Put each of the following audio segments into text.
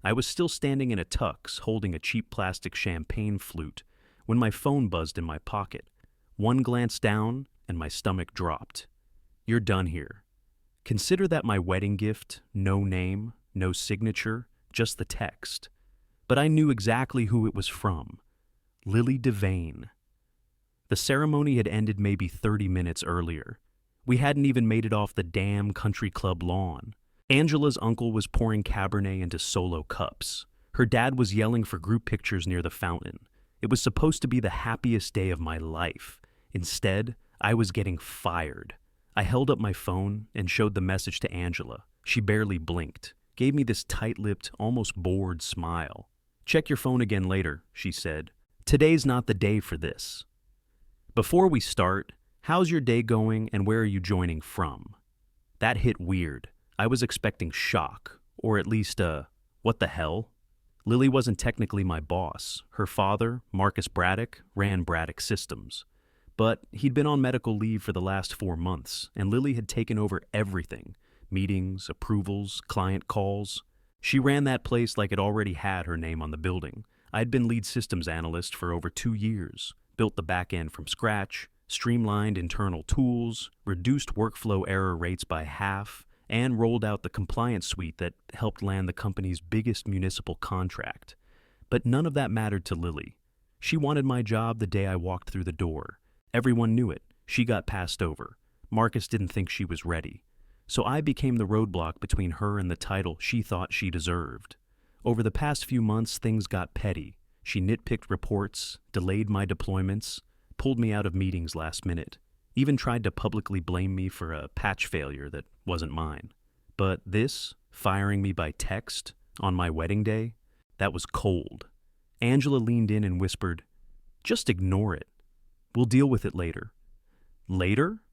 I was still standing in a tux, holding a cheap plastic champagne flute, when my phone buzzed in my pocket. One glance down, and my stomach dropped. "You're done here. Consider that my wedding gift, no name, no signature, just the text. But I knew exactly who it was from. Lily Devane. The ceremony had ended maybe 30 minutes earlier. We hadn't even made it off the damn country club lawn. Angela's uncle was pouring Cabernet into solo cups. Her dad was yelling for group pictures near the fountain. It was supposed to be the happiest day of my life. Instead, I was getting fired. I held up my phone and showed the message to Angela. She barely blinked, gave me this tight-lipped, almost bored smile. "Check your phone again later," she said. "Today's not the day for this." "Before we start, how's your day going and where are you joining from?" That hit weird. I was expecting shock, or at least what the hell? Lily wasn't technically my boss. Her father, Marcus Braddock, ran Braddock Systems. But he'd been on medical leave for the last 4 months, and Lily had taken over everything: meetings, approvals, client calls. She ran that place like it already had her name on the building. I'd been lead systems analyst for over 2 years, built the back end from scratch, streamlined internal tools, reduced workflow error rates by half, and rolled out the compliance suite that helped land the company's biggest municipal contract. But none of that mattered to Lily. She wanted my job the day I walked through the door. Everyone knew it. She got passed over. Marcus didn't think she was ready. So I became the roadblock between her and the title she thought she deserved. Over the past few months, things got petty. She nitpicked reports, delayed my deployments, pulled me out of meetings last minute, even tried to publicly blame me for a patch failure that wasn't mine. But this, firing me by text, on my wedding day, that was cold. Angela leaned in and whispered, "Just ignore it. We'll deal with it later." Later?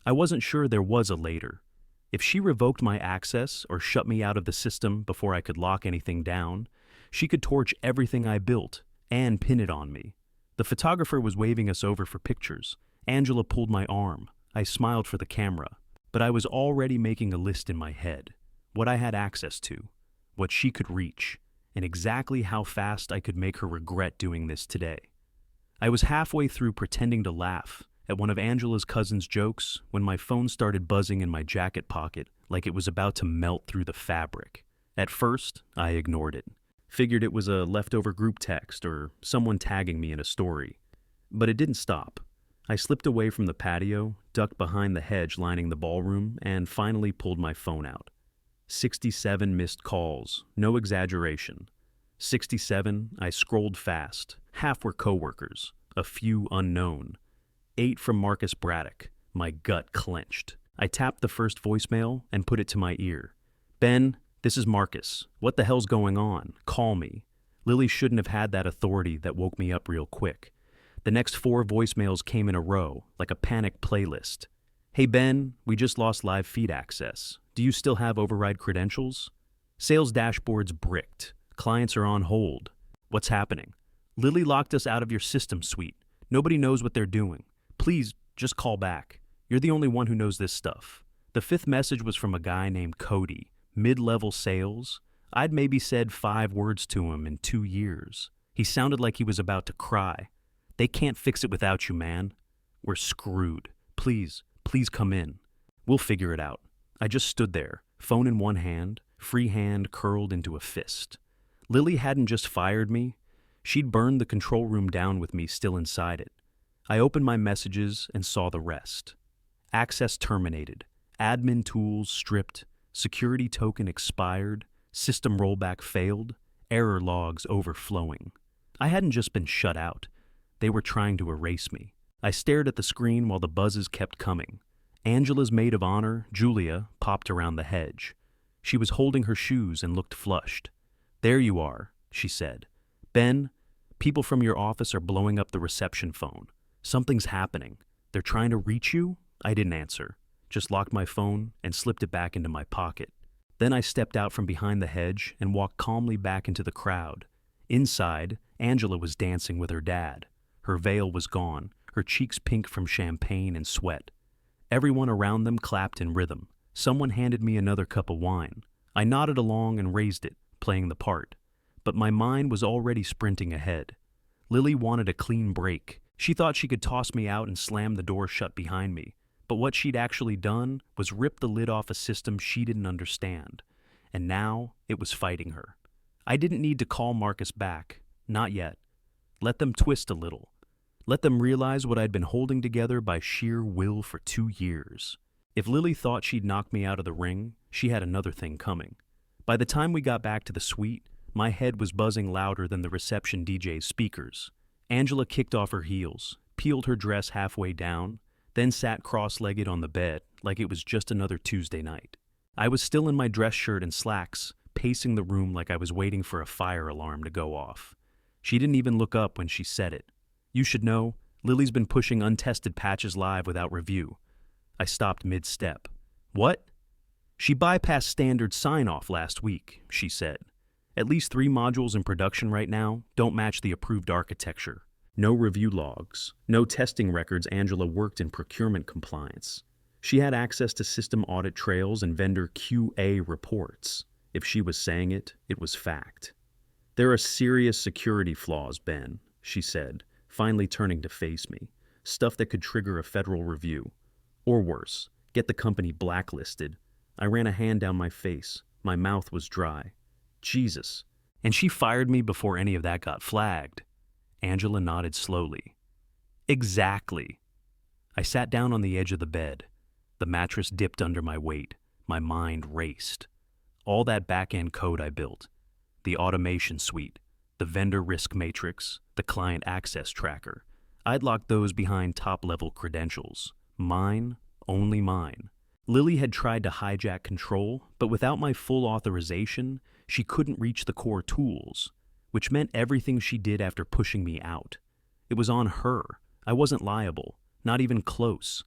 I wasn't sure there was a later. If she revoked my access or shut me out of the system before I could lock anything down, she could torch everything I built and pin it on me. The photographer was waving us over for pictures. Angela pulled my arm. I smiled for the camera, but I was already making a list in my head. What I had access to, what she could reach, and exactly how fast I could make her regret doing this today. I was halfway through pretending to laugh at one of Angela's cousin's jokes when my phone started buzzing in my jacket pocket like it was about to melt through the fabric. At first, I ignored it. Figured it was a leftover group text or someone tagging me in a story. But it didn't stop. I slipped away from the patio, ducked behind the hedge lining the ballroom, and finally pulled my phone out. 67 missed calls, no exaggeration. 67, I scrolled fast. Half were coworkers, a few unknown. 8 from Marcus Braddock. My gut clenched. I tapped the first voicemail and put it to my ear. "Ben, this is Marcus. What the hell's going on? Call me." Lily shouldn't have had that authority that woke me up real quick. The next 4 voicemails came in a row, like a panic playlist. "Hey Ben, we just lost live feed access. Do you still have override credentials? Sales dashboard's bricked. Clients are on hold. What's happening? Lily locked us out of your system suite. Nobody knows what they're doing. Please, just call back. You're the only one who knows this stuff." The 5th message was from a guy named Cody, mid-level sales. I'd maybe said 5 words to him in 2 years. He sounded like he was about to cry. "They can't fix it without you, man. We're screwed. Please come in. We'll figure it out." I just stood there, phone in one hand, free hand curled into a fist. Lily hadn't just fired me. She'd burned the control room down with me still inside it. I opened my messages and saw the rest. Access terminated. Admin tools stripped. Security token expired. System rollback failed. Error logs overflowing. I hadn't just been shut out. They were trying to erase me. I stared at the screen while the buzzes kept coming. Angela's maid of honor, Julia, popped around the hedge. She was holding her shoes and looked flushed. "There you are," she said. "Ben, people from your office are blowing up the reception phone. Something's happening. They're trying to reach you?" I didn't answer, just locked my phone and slipped it back into my pocket. Then I stepped out from behind the hedge and walked calmly back into the crowd. Inside, Angela was dancing with her dad. Her veil was gone, her cheeks pink from champagne and sweat. Everyone around them clapped in rhythm. Someone handed me another cup of wine. I nodded along and raised it, playing the part, but my mind was already sprinting ahead. Lily wanted a clean break. She thought she could toss me out and slam the door shut behind me, but what she'd actually done was rip the lid off a system she didn't understand, and now it was fighting her. I didn't need to call Marcus back, not yet. Let them twist a little. Let them realize what I'd been holding together by sheer will for 2 years. If Lily thought she'd knock me out of the ring, she had another thing coming. By the time we got back to the suite, my head was buzzing louder than the reception DJ's speakers. Angela kicked off her heels, peeled her dress halfway down, then sat cross-legged on the bed like it was just another Tuesday night. I was still in my dress shirt and slacks, pacing the room like I was waiting for a fire alarm to go off. She didn't even look up when she said it. You should know, Lily's been pushing untested patches live without review. I stopped mid-step. What? She bypassed standard sign-off last week, she said. At least 3 modules in production right now don't match the approved architecture. No review logs, no testing records. Angela worked in procurement compliance. She had access to system audit trails and vendor QA reports. If she was saying it, it was fact. There are serious security flaws, Ben, she said, finally turning to face me. Stuff that could trigger a federal review. Or worse, get the company blacklisted. I ran a hand down my face. My mouth was dry. Jesus. And she fired me before any of that got flagged. Angela nodded slowly. Exactly. I sat down on the edge of the bed. The mattress dipped under my weight. My mind raced. All that back-end code I built. The automation suite. The vendor risk matrix. The client access tracker. I'd locked those behind top-level credentials. Mine, only mine. Lily had tried to hijack control, but without my full authorization, she couldn't reach the core tools, which meant everything she did after pushing me out. It was on her. I wasn't liable, not even close.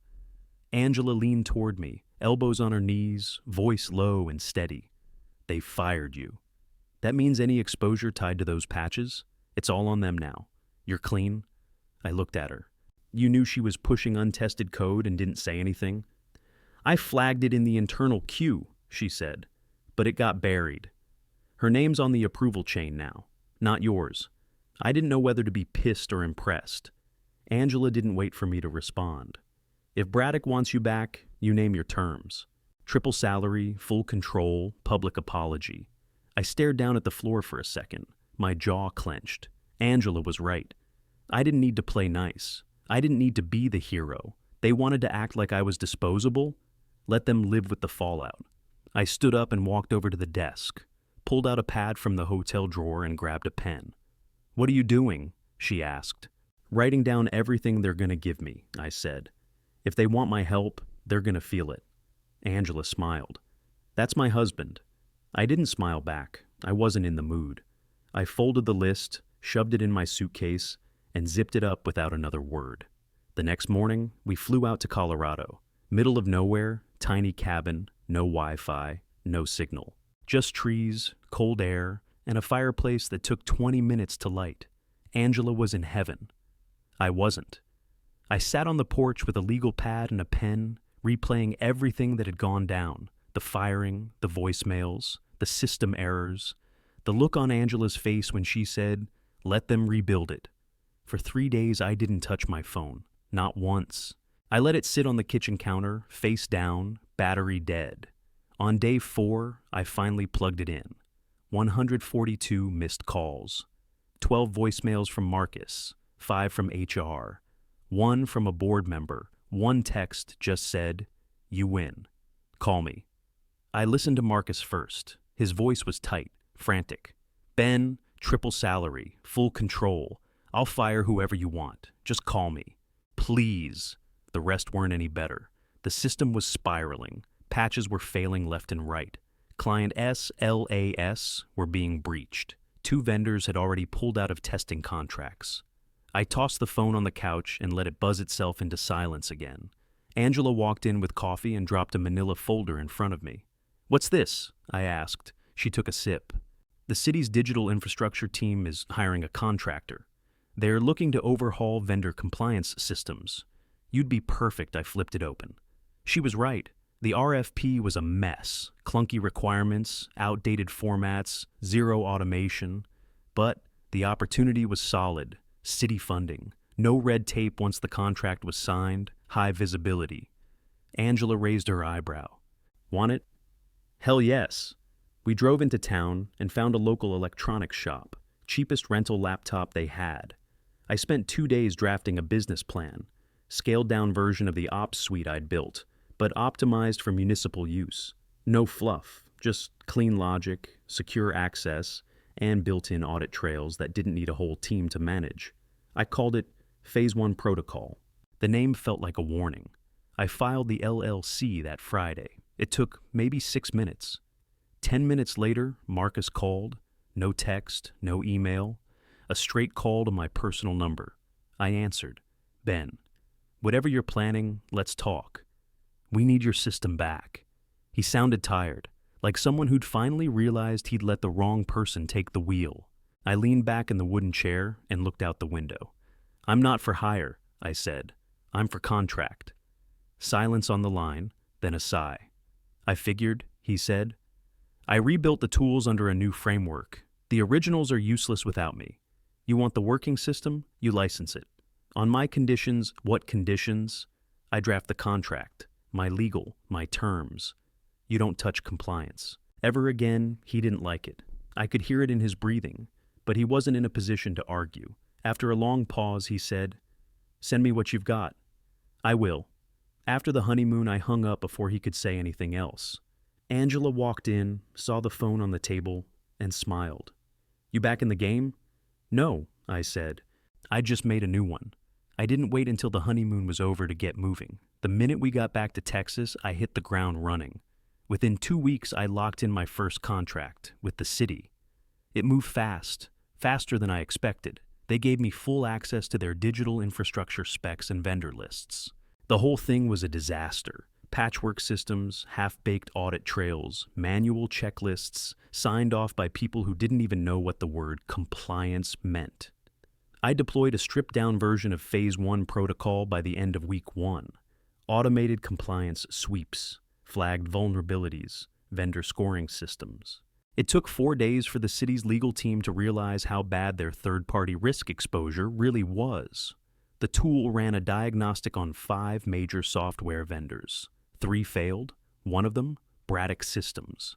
Angela leaned toward me, elbows on her knees, voice low and steady. They fired you. That means any exposure tied to those patches? It's all on them now. You're clean? I looked at her. You knew she was pushing untested code and didn't say anything? I flagged it in the internal queue, she said, but it got buried. Her name's on the approval chain now, not yours. I didn't know whether to be pissed or impressed. Angela didn't wait for me to respond. If Braddock wants you back, you name your terms. Triple salary, full control, public apology. I stared down at the floor for a second, my jaw clenched. Angela was right. I didn't need to play nice. I didn't need to be the hero. They wanted to act like I was disposable. Let them live with the fallout. I stood up and walked over to the desk, pulled out a pad from the hotel drawer and grabbed a pen. What are you doing? She asked. Writing down everything they're going to give me, I said. If they want my help, they're going to feel it. Angela smiled. That's my husband. I didn't smile back. I wasn't in the mood. I folded the list, shoved it in my suitcase, and zipped it up without another word. The next morning, we flew out to Colorado. Middle of nowhere, tiny cabin, no Wi-Fi, no signal. Just trees, cold air, and a fireplace that took 20 minutes to light. Angela was in heaven. I wasn't. I sat on the porch with a legal pad and a pen, replaying everything that had gone down. The firing, the voicemails, the system errors, the look on Angela's face when she said, "Let them rebuild it." For 3 days, I didn't touch my phone. Not once. I let it sit on the kitchen counter, face down, battery dead. On day 4, I finally plugged it in. 142 missed calls. 12 voicemails from Marcus, 5 from HR, 1 from a board member. 1 text just said, "You win. Call me." I listened to Marcus first. His voice was tight, frantic. "Ben, triple salary, full control. I'll fire whoever you want. Just call me. Please." The rest weren't any better. The system was spiraling. Patches were failing left and right. Client SLAS were being breached. 2 vendors had already pulled out of testing contracts. I tossed the phone on the couch and let it buzz itself into silence again. Angela walked in with coffee and dropped a manila folder in front of me. "What's this?" I asked. She took a sip. "The city's digital infrastructure team is hiring a contractor. They're looking to overhaul vendor compliance systems. You'd be perfect." I flipped it open. She was right. The RFP was a mess, clunky requirements, outdated formats, zero automation. But the opportunity was solid, city funding, no red tape once the contract was signed, high visibility. Angela raised her eyebrow. Want it? Hell yes. We drove into town and found a local electronics shop, cheapest rental laptop they had. I spent 2 days drafting a business plan, scaled down version of the ops suite I'd built, but optimized for municipal use. No fluff, just clean logic, secure access, and built-in audit trails that didn't need a whole team to manage. I called it Phase 1 Protocol. The name felt like a warning. I filed the LLC that Friday. It took maybe 6 minutes. 10 minutes later, Marcus called. No text, no email. A straight call to my personal number. I answered. Ben, whatever you're planning, let's talk. We need your system back. He sounded tired, like someone who'd finally realized he'd let the wrong person take the wheel. I leaned back in the wooden chair and looked out the window. I'm not for hire, I said. I'm for contract. Silence on the line, then a sigh. I figured, he said. I rebuilt the tools under a new framework. The originals are useless without me. You want the working system? You license it. On my conditions, what conditions? I draft the contract, my legal, my terms. You don't touch compliance. Ever again, he didn't like it. I could hear it in his breathing, but he wasn't in a position to argue. After a long pause, he said, Send me what you've got. I will. After the honeymoon, I hung up before he could say anything else. Angela walked in, saw the phone on the table, and smiled. You back in the game? No, I said. I just made a new one. I didn't wait until the honeymoon was over to get moving. The minute we got back to Texas, I hit the ground running. Within 2 weeks, I locked in my first contract with the city. It moved fast, faster than I expected. They gave me full access to their digital infrastructure specs and vendor lists. The whole thing was a disaster. Patchwork systems, half-baked audit trails, manual checklists, signed off by people who didn't even know what the word compliance meant. I deployed a stripped-down version of Phase 1 protocol by the end of week 1. Automated compliance sweeps, flagged vulnerabilities, vendor scoring systems. It took 4 days for the city's legal team to realize how bad their third-party risk exposure really was. The tool ran a diagnostic on 5 major software vendors. 3 failed, one of them, Braddock Systems.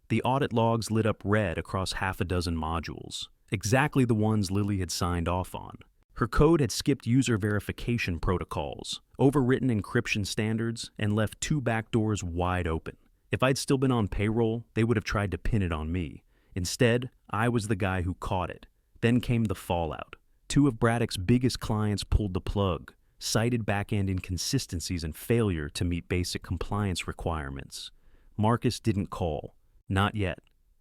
The audit logs lit up red across half a dozen modules, exactly the ones Lily had signed off on. Her code had skipped user verification protocols, overwritten encryption standards, and left 2 backdoors wide open. If I'd still been on payroll, they would have tried to pin it on me. Instead, I was the guy who caught it. Then came the fallout. 2 of Braddock's biggest clients pulled the plug, cited back-end inconsistencies and failure to meet basic compliance requirements. Marcus didn't call. Not yet.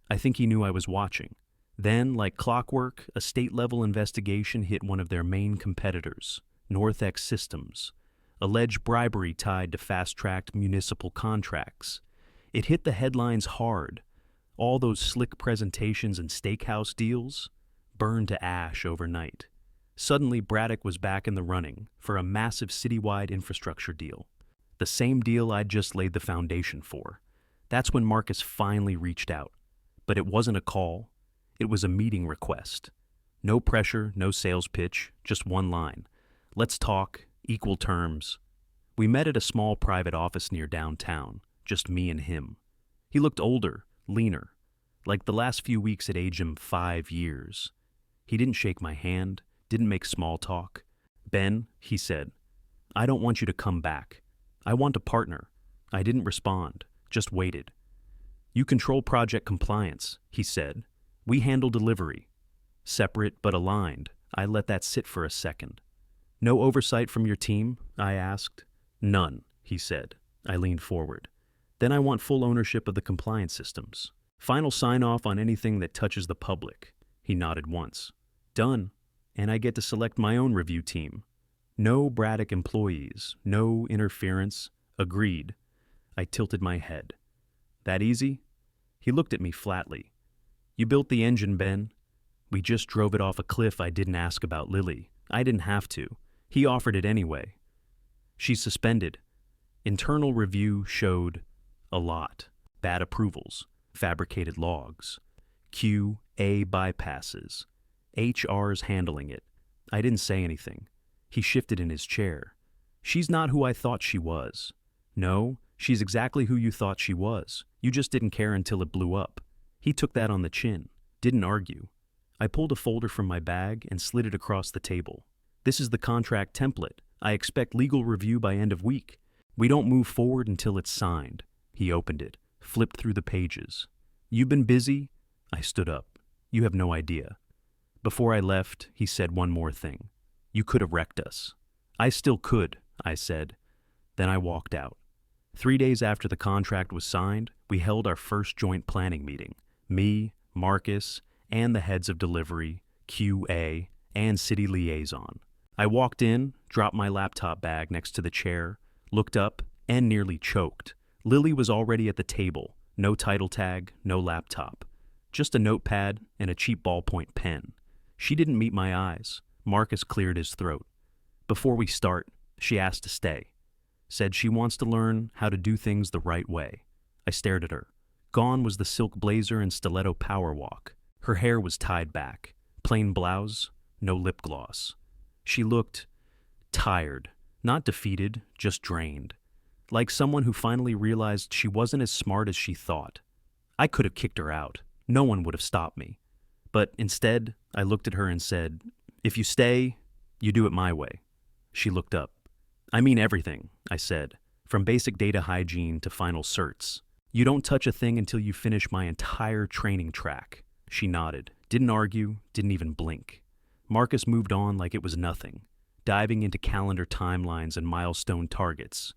I think he knew I was watching. Then, like clockwork, a state-level investigation hit one of their main competitors, NorthX Systems. Alleged bribery tied to fast-tracked municipal contracts. It hit the headlines hard. All those slick presentations and steakhouse deals burned to ash overnight. Suddenly, Braddock was back in the running for a massive citywide infrastructure deal. The same deal I'd just laid the foundation for. That's when Marcus finally reached out. But it wasn't a call. It was a meeting request. No pressure, no sales pitch, just one line. Let's talk, equal terms. We met at a small private office near downtown, just me and him. He looked older, leaner, like the last few weeks had aged him 5 years. He didn't shake my hand, didn't make small talk. Ben, he said, I don't want you to come back. I want a partner. I didn't respond, just waited. You control project compliance, he said. We handle delivery. Separate but aligned. I let that sit for a second. No oversight from your team? I asked. None, he said. I leaned forward. Then I want full ownership of the compliance systems. Final sign-off on anything that touches the public. He nodded once. Done. And I get to select my own review team. No Braddock employees, no interference. Agreed. I tilted my head. That easy? He looked at me flatly. You built the engine, Ben. We just drove it off a cliff. I didn't ask about Lily. I didn't have to. He offered it anyway. She's suspended. Internal review showed A lot. Bad approvals, fabricated logs, QA bypasses. HR's handling it. I didn't say anything. He shifted in his chair. She's not who I thought she was. No, she's exactly who you thought she was. You just didn't care until it blew up. He took that on the chin. Didn't argue. I pulled a folder from my bag and slid it across the table. This is the contract template. I expect legal review by end of week. We don't move forward until it's signed. He opened it, flipped through the pages. You've been busy? I stood up. You have no idea. Before I left, he said one more thing. You could have wrecked us. I still could, I said. Then I walked out. 3 days after the contract was signed, we held our first joint planning meeting. Me, Marcus, and the heads of delivery, QA, and city liaison. I walked in, dropped my laptop bag next to the chair, looked up, and nearly choked. Lily was already at the table. No title tag, no laptop. Just a notepad and a cheap ballpoint pen. She didn't meet my eyes. Marcus cleared his throat. Before we start, she asked to stay. Said she wants to learn how to do things the right way. I stared at her. Gone was the silk blazer and stiletto power walk. Her hair was tied back. Plain blouse, no lip gloss. She looked tired, not defeated, just drained. Like someone who finally realized she wasn't as smart as she thought. I could have kicked her out. No one would have stopped me. But instead, I looked at her and said, if you stay, you do it my way. She looked up. I mean everything, I said, from basic data hygiene to final certs. You don't touch a thing until you finish my entire training track. She nodded, didn't argue, didn't even blink. Marcus moved on like it was nothing, diving into calendar timelines and milestone targets.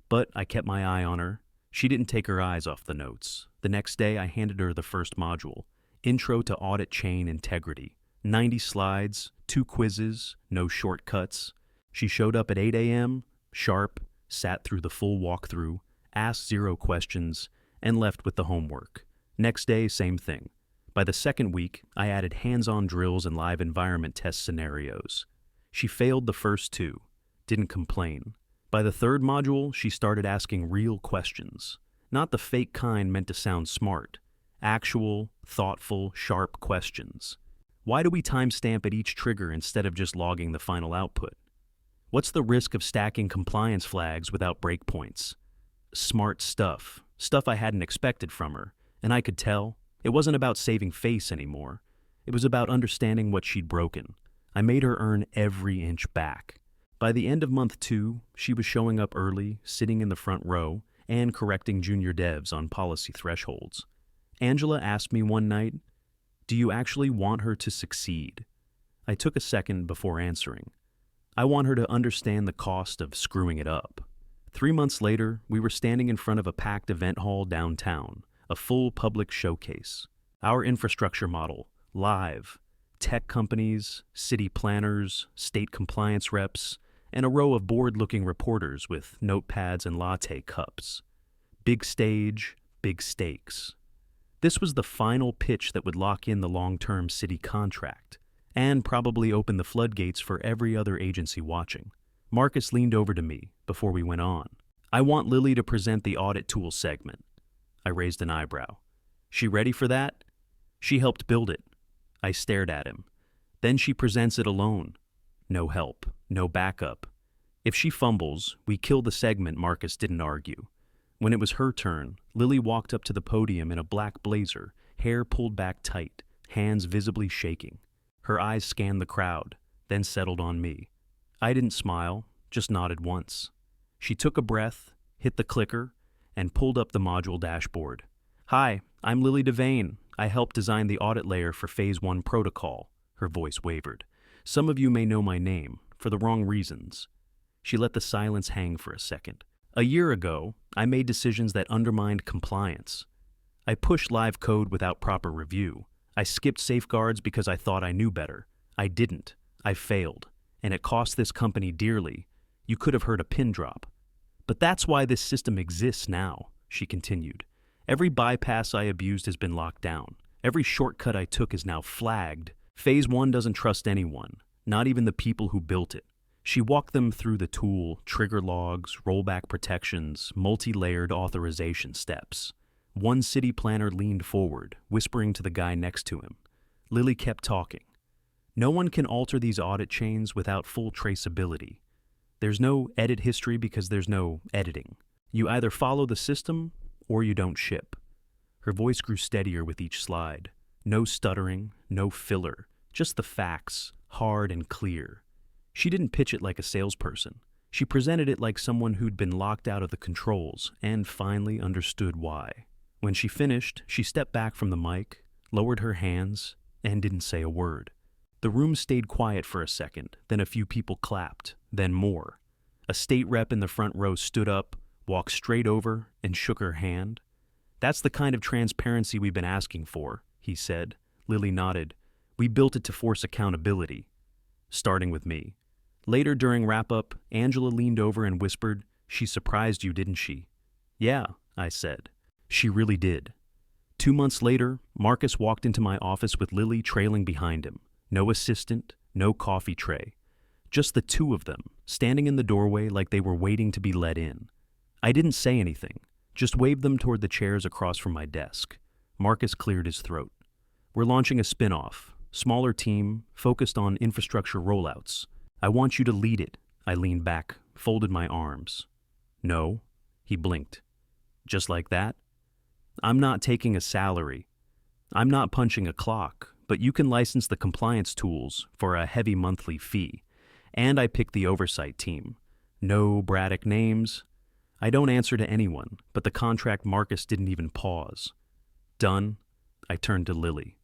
But I kept my eye on her. She didn't take her eyes off the notes. The next day, I handed her the first module, Intro to Audit Chain Integrity. 90 slides, 2 quizzes, no shortcuts. She showed up at 8 a.m., sharp, sat through the full walkthrough, asked 0 questions, and left with the homework. Next day, same thing. By the second week, I added hands-on drills and live environment test scenarios. She failed the first 2, didn't complain. By the third module, she started asking real questions. Not the fake kind meant to sound smart. Actual, thoughtful, sharp questions. Why do we timestamp at each trigger instead of just logging the final output? What's the risk of stacking compliance flags without breakpoints? Smart stuff. Stuff I hadn't expected from her. And I could tell. It wasn't about saving face anymore. It was about understanding what she'd broken. I made her earn every inch back. By the end of month 2, she was showing up early, sitting in the front row, and correcting junior devs on policy thresholds. Angela asked me one night, do you actually want her to succeed? I took a second before answering. I want her to understand the cost of screwing it up. 3 months later, we were standing in front of a packed event hall downtown, a full public showcase. Our infrastructure model, live. Tech companies, city planners, state compliance reps, and a row of bored-looking reporters with notepads and latte cups. Big stage, big stakes. This was the final pitch that would lock in the long-term city contract, and probably open the floodgates for every other agency watching. Marcus leaned over to me before we went on. I want Lily to present the audit tool segment. I raised an eyebrow. She ready for that? She helped build it. I stared at him. Then she presents it alone. No help, no backup. If she fumbles, we kill the segment. Marcus didn't argue. When it was her turn, Lily walked up to the podium in a black blazer, hair pulled back tight, hands visibly shaking. Her eyes scanned the crowd, then settled on me. I didn't smile, just nodded once. She took a breath, hit the clicker, and pulled up the module dashboard. Hi, I'm Lily Devane. I helped design the audit layer for Phase 1 protocol. Her voice wavered. Some of you may know my name, for the wrong reasons. She let the silence hang for a second. A year ago, I made decisions that undermined compliance. I pushed live code without proper review. I skipped safeguards because I thought I knew better. I didn't. I failed. And it cost this company dearly. You could have heard a pin drop. But that's why this system exists now, she continued. Every bypass I abused has been locked down. Every shortcut I took is now flagged. Phase 1 doesn't trust anyone, not even the people who built it. She walked them through the tool, trigger logs, rollback protections, multi-layered authorization steps. One city planner leaned forward, whispering to the guy next to him. Lily kept talking. No one can alter these audit chains without full traceability. There's no edit history because there's no editing. You either follow the system or you don't ship. Her voice grew steadier with each slide. No stuttering, no filler, just the facts, hard and clear. She didn't pitch it like a salesperson. She presented it like someone who'd been locked out of the controls and finally understood why. When she finished, she stepped back from the mic, lowered her hands, and didn't say a word. The room stayed quiet for a second, then a few people clapped, then more. A state rep in the front row stood up, walked straight over, and shook her hand. "That's the kind of transparency we've been asking for," he said. Lily nodded. "We built it to force accountability." Starting with me. Later during wrap-up, Angela leaned over and whispered, "She surprised you, didn't she?" "Yeah," I said. She really did. 2 months later, Marcus walked into my office with Lily trailing behind him. No assistant, no coffee tray. Just the two of them, standing in the doorway like they were waiting to be let in. I didn't say anything, just waved them toward the chairs across from my desk. Marcus cleared his throat. "We're launching a spin-off, smaller team, focused on infrastructure rollouts. I want you to lead it." I leaned back, folded my arms. "No," he blinked. "Just like that?" "I'm not taking a salary. I'm not punching a clock, but you can license the compliance tools for a heavy monthly fee. And I picked the oversight team. No Braddock names. I don't answer to anyone, but the contract Marcus didn't even pause. Done. I turned to Lily.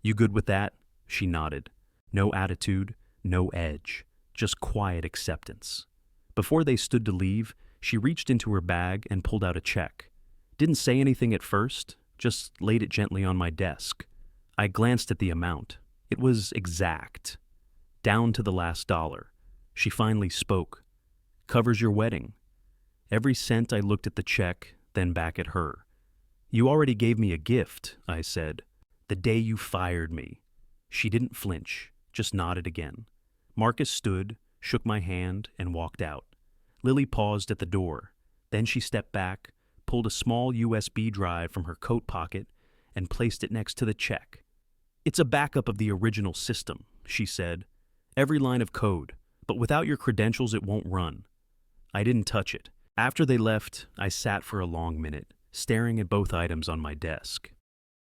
"You good with that?" She nodded. No attitude, no edge, just quiet acceptance. Before they stood to leave, she reached into her bag and pulled out a check. Didn't say anything at first, just laid it gently on my desk. I glanced at the amount. It was exact. Down to the last dollar. She finally spoke. "Covers your wedding." Every cent I looked at the check, then back at her. "You already gave me a gift," I said. "The day you fired me." She didn't flinch, just nodded again. Marcus stood, shook my hand, and walked out. Lily paused at the door. Then she stepped back, pulled a small USB drive from her coat pocket, and placed it next to the check. "It's a backup of the original system," she said. "Every line of code, but without your credentials it won't run." I didn't touch it. After they left, I sat for a long minute, staring at both items on my desk.